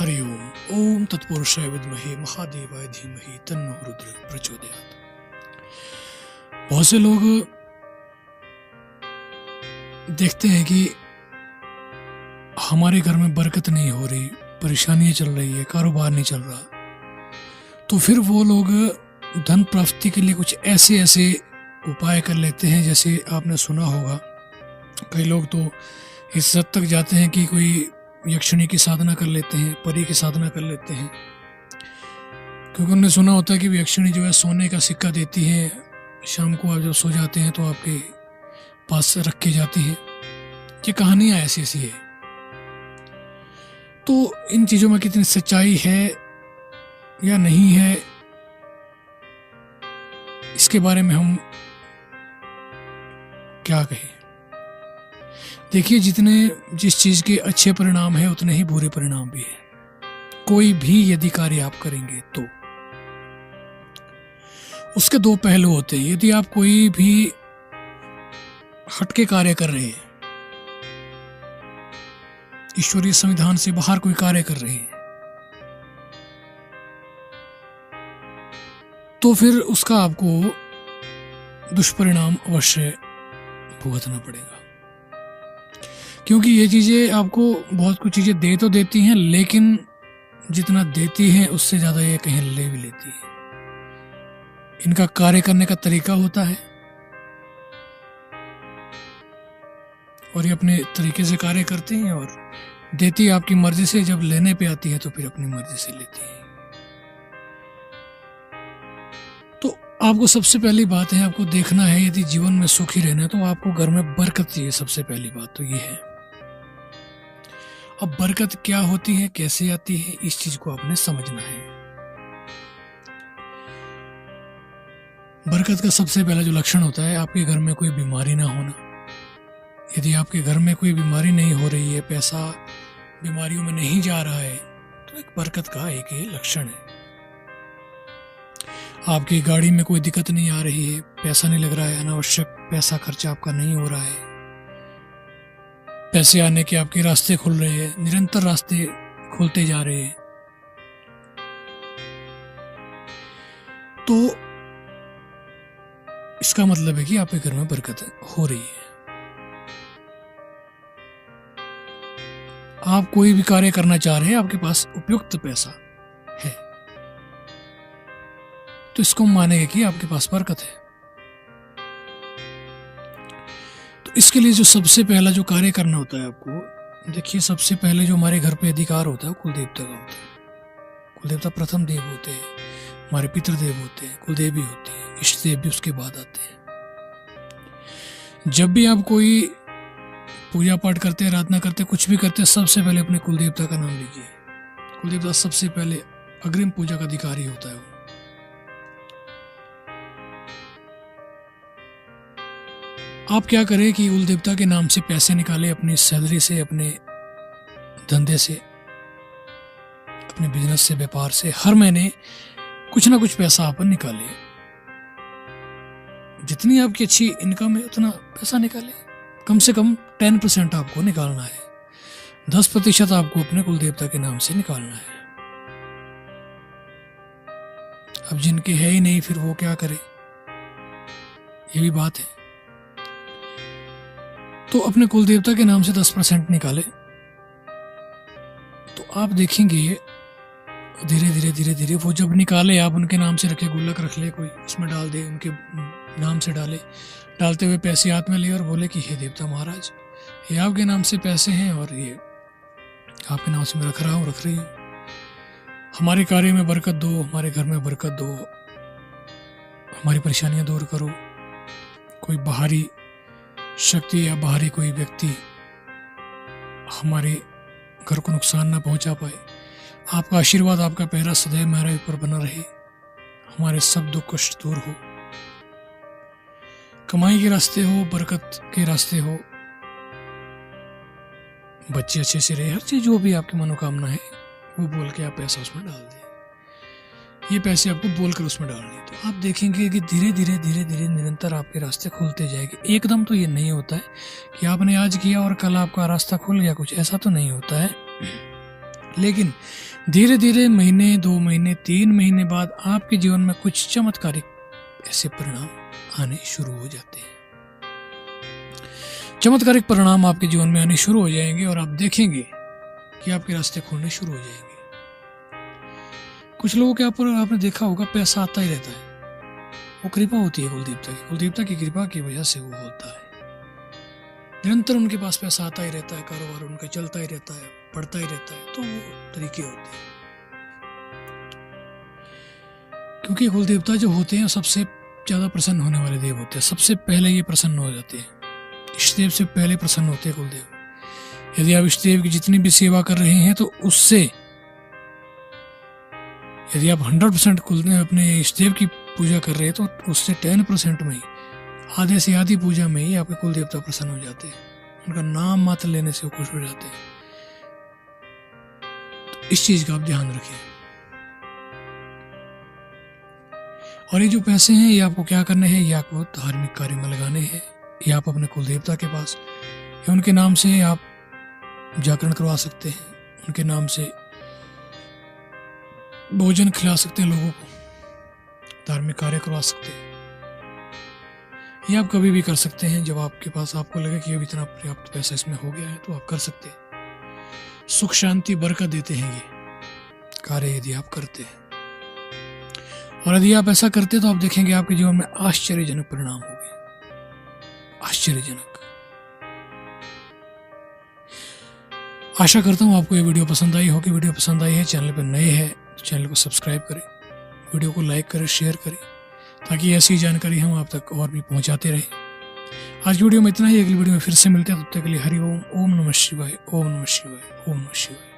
हरि ओम। ओम तत्पुरुषाय विद्महे महादेवाय धीमहि तन्नो रुद्र प्रचोदयात्। बहुत से लोग देखते हैं कि हमारे घर में बरकत नहीं हो रही, परेशानियां चल रही है, कारोबार नहीं चल रहा, तो फिर वो लोग धन प्राप्ति के लिए कुछ ऐसे ऐसे उपाय कर लेते हैं। जैसे आपने सुना होगा, कई लोग तो इस हद तक जाते हैं कि कोई यक्षिणी की साधना कर लेते हैं, परी की साधना कर लेते हैं, क्योंकि उन्होंने सुना होता है कि यक्षिणी जो है सोने का सिक्का देती है, शाम को आप जब सो जाते हैं तो आपके पास रख के जाती है। ये कहानियां ऐसी ऐसी है। तो इन चीजों में कितनी सच्चाई है या नहीं है, इसके बारे में हम क्या कहें। देखिए, जिस चीज के अच्छे परिणाम है उतने ही बुरे परिणाम भी है। कोई भी यदि कार्य आप करेंगे तो उसके दो पहलू होते हैं। यदि आप कोई भी हटके कार्य कर रहे हैं, ईश्वरीय संविधान से बाहर कोई कार्य कर रहे हैं, तो फिर उसका आपको दुष्परिणाम अवश्य भुगतना पड़ेगा। क्योंकि ये चीजें आपको बहुत कुछ चीजें दे तो देती हैं, लेकिन जितना देती हैं उससे ज्यादा ये कहीं ले भी लेती है। इनका कार्य करने का तरीका होता है और ये अपने तरीके से कार्य करती हैं और देती है आपकी मर्जी से। जब लेने पे आती है तो फिर अपनी मर्जी से लेती है। तो आपको सबसे पहली बात है, आपको देखना है यदि जीवन में सुखी रहना है तो आपको घर में बरकत चाहिए। सबसे पहली बात तो ये है। अब बरकत क्या होती है, कैसे आती है, इस चीज को आपने समझना है। बरकत का सबसे पहला जो लक्षण होता है, आपके घर में कोई बीमारी ना होना। यदि आपके घर में कोई बीमारी नहीं हो रही है, पैसा बीमारियों में नहीं जा रहा है, तो एक बरकत का एक ये लक्षण है। आपकी गाड़ी में कोई दिक्कत नहीं आ रही है, पैसा नहीं लग रहा है, अनावश्यक पैसा खर्चा आपका नहीं हो रहा है, पैसे आने के आपके रास्ते खुल रहे हैं, निरंतर रास्ते खुलते जा रहे हैं, तो इसका मतलब है कि आपके घर में बरकत हो रही है। आप कोई भी कार्य करना चाह रहे हैं, आपके पास उपयुक्त पैसा है, तो इसको मानेंगे कि आपके पास बरकत है। तो इसके लिए जो सबसे पहला जो कार्य करना होता है आपको, देखिए, सबसे पहले जो हमारे घर पे अधिकार होता है वो कुल देवता का होता है। कुल देवता प्रथम देव होते हैं, हमारे पितृदेव होते हैं, कुल देव भी होते हैं, इष्ट देव भी उसके बाद आते हैं। जब भी आप कोई पूजा पाठ करते हैं, आराधना करते हैं, कुछ भी करते हैं, सबसे पहले अपने कुल देवता का नाम लीजिए। कुल देवता सबसे पहले अग्रिम पूजा का अधिकारी होता है। आप क्या करें कि कुल देवता के नाम से पैसे निकाले, अपनी सैलरी से, अपने धंधे से, अपने बिजनेस से, व्यापार से हर महीने कुछ ना कुछ पैसा आप निकाले। जितनी आपकी अच्छी इनकम है उतना पैसा निकाले। कम से कम 10% आपको निकालना है, 10% आपको अपने कुल देवता के नाम से निकालना है। अब जिनके है ही नहीं, फिर वो क्या करे, ये भी बात है। तो अपने कुल देवता के नाम से 10% निकाले, तो आप देखेंगे धीरे धीरे धीरे धीरे वो जब निकाले, आप उनके नाम से रखे, गुल्लक रख ले, कोई उसमें डाल दे, उनके नाम से डाले, डालते हुए पैसे हाथ में लिए और बोले कि हे देवता महाराज, ये आपके नाम से पैसे हैं और ये आपके नाम से मैं रख रहा हूँ, रख रही हूँ। हमारे कार्य में बरकत दो, हमारे घर में बरकत दो, हमारी परेशानियां दूर करो। कोई बाहरी शक्ति या बाहरी कोई व्यक्ति हमारे घर को नुकसान ना पहुंचा पाए। आपका आशीर्वाद, आपका पहरा सदैव हमारे ऊपर बना रहे। हमारे सब दुख कष्ट दूर हो, कमाई के रास्ते हो, बरकत के रास्ते हो, बच्चे अच्छे से रहे, हर चीज जो भी आपकी मनोकामना है वो बोल के आप पैसा उसमें डाल दें। ये पैसे आपको बोलकर उसमें डालने, तो आप देखेंगे कि धीरे धीरे धीरे धीरे निरंतर आपके रास्ते खुलते जाएंगे। एकदम तो ये नहीं होता है कि आपने आज किया और कल आपका रास्ता खुल गया, कुछ ऐसा तो नहीं होता है। लेकिन धीरे धीरे महीने, 2 महीने, 3 महीने बाद आपके जीवन में कुछ चमत्कारिक ऐसे परिणाम आने शुरू हो जाते हैं। चमत्कारिक परिणाम आपके जीवन में आने शुरू हो जाएंगे और आप देखेंगे कि आपके रास्ते खुलने शुरू हो जाएंगे। कुछ लोगों के ऊपर आपने देखा होगा पैसा आता ही रहता है, वो कृपा होती है कुलदेवता की। कुलदेवता की कृपा की वजह से वो होता है। निरंतर उनके पास पैसा आता ही रहता है, कारोबार उनका चलता ही रहता है, बढ़ता ही रहता है। तो वो तरीके होते हैं, क्योंकि कुलदेवता जो होते हैं सबसे ज्यादा प्रसन्न होने वाले देव होते हैं। सबसे पहले ये प्रसन्न हो जाते हैं, इष्टदेव से पहले प्रसन्न होते हैं कुलदेव। यदि आप इष्टदेव की जितनी भी सेवा कर रहे हैं तो उससे, यदि आप 100% कुलदेव अपने इष्टदेव की पूजा कर रहे हैं तो उससे 10% में ही, आधे से आधी पूजा में ही आपके कुल देवता प्रसन्न हो जाते हैं। उनका नाम मात्र लेने से वो खुश हो जाते हैं। तो इस चीज का आप ध्यान रखिए। और ये जो पैसे हैं, ये आपको क्या करने हैं? ये आपको धार्मिक कार्य में लगाने हैं। ये आप अपने कुल देवता के पास या उनके नाम से आप जागरण करवा सकते हैं, उनके नाम से भोजन खिला सकते हैं लोगों को, धार्मिक कार्य करवा सकते हैं। ये आप कभी भी कर सकते हैं जब आपके पास आपको लगे कि अब इतना पर्याप्त पैसा इसमें हो गया है, तो आप कर सकते हैं। सुख शांति बरकत देते हैं ये कार्य यदि आप करते हैं। और यदि आप ऐसा करते हैं तो आप देखेंगे आपके जीवन में आश्चर्यजनक परिणाम होंगे, आश्चर्यजनक। आशा करता हूँ आपको ये वीडियो पसंद आई होगी। वीडियो पसंद आई है, चैनल पर नए हैं तो चैनल को सब्सक्राइब करें, वीडियो को लाइक करें, शेयर करें, ताकि ऐसी जानकारी हम आप तक और भी पहुंचाते रहें। आज की वीडियो में इतना ही। अगली वीडियो में फिर से मिलते हैं, तब तक के लिए हरि ओम। ओम नमः शिवाय, ओम नमः शिवाय, ओम नमः शिवाय।